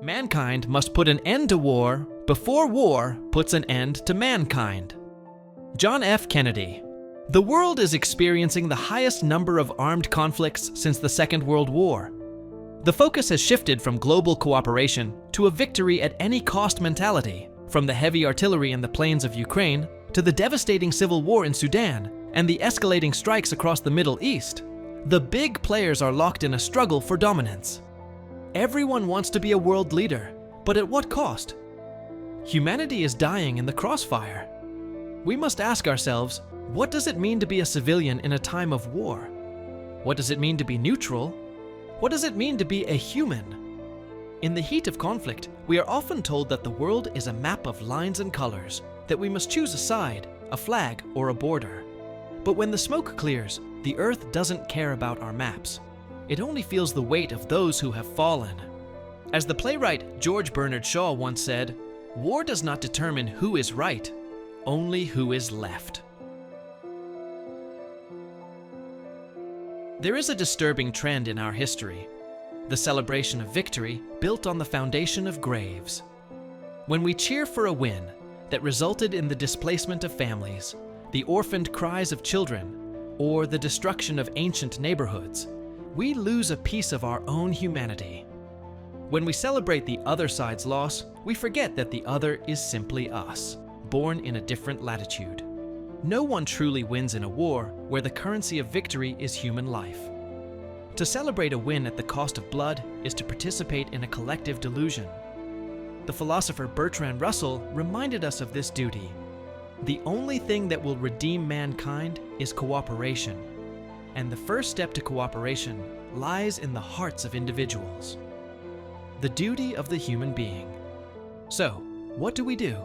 Mankind must put an end to war before war puts an end to mankind. John F. Kennedy. The world is experiencing the highest number of armed conflicts since the Second World War. The focus has shifted from global cooperation to a victory at any cost mentality, from the heavy artillery in the plains of Ukraine to the devastating civil war in Sudan and the escalating strikes across the Middle East. The big players are locked in a struggle for dominance. Everyone wants to be a world leader, but at what cost? Humanity is dying in the crossfire. We must ask ourselves, what does it mean to be a civilian in a time of war? What does it mean to be neutral? What does it mean to be a human? In the heat of conflict, we are often told that the world is a map of lines and colors, that we must choose a side, a flag, or a border. But when the smoke clears, the earth doesn't care about our maps. It only feels the weight of those who have fallen. As the playwright George Bernard Shaw once said, "War does not determine who is right, only who is left." There is a disturbing trend in our history, the celebration of victory built on the foundation of graves. When we cheer for a win that resulted in the displacement of families, the orphaned cries of children, or the destruction of ancient neighborhoods, we lose a piece of our own humanity. When we celebrate the other side's loss, we forget that the other is simply us, born in a different latitude. No one truly wins in a war where the currency of victory is human life. To celebrate a win at the cost of blood is to participate in a collective delusion. The philosopher Bertrand Russell reminded us of this duty. The only thing that will redeem mankind is cooperation, and the first step to cooperation lies in the hearts of individuals. The duty of the human being. So, what do?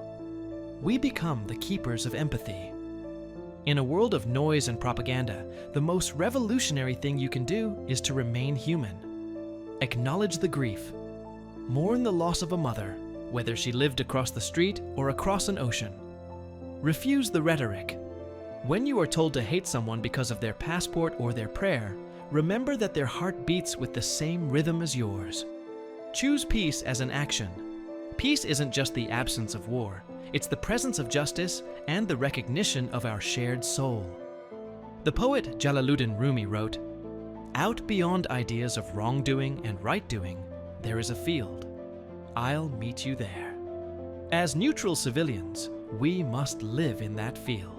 We become the keepers of empathy. In a world of noise and propaganda, the most revolutionary thing you can do is to remain human. Acknowledge the grief. Mourn the loss of a mother, whether she lived across the street or across an ocean. Refuse the rhetoric. When you are told to hate someone because of their passport or their prayer, remember that their heart beats with the same rhythm as yours. Choose peace as an action. Peace isn't just the absence of war. It's the presence of justice and the recognition of our shared soul. The poet Jalaluddin Rumi wrote, "Out beyond ideas of wrongdoing and right-doing, there is a field. I'll meet you there." As neutral civilians, we must live in that field.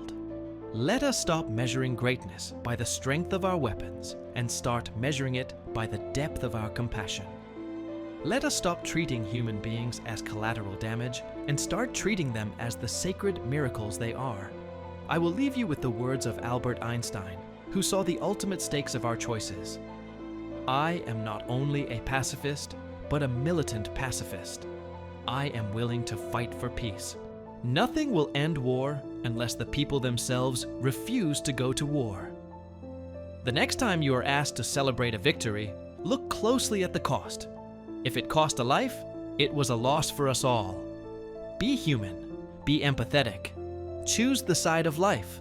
Let us stop measuring greatness by the strength of our weapons and start measuring it by the depth of our compassion. Let us stop treating human beings as collateral damage and start treating them as the sacred miracles they are. I will leave you with the words of Albert Einstein, who saw the ultimate stakes of our choices. "I am not only a pacifist, but a militant pacifist. I am willing to fight for peace. Nothing will end war unless the people themselves refuse to go to war." The next time you are asked to celebrate a victory, look closely at the cost. If it cost a life, it was a loss for us all. Be human, be empathetic, choose the side of life,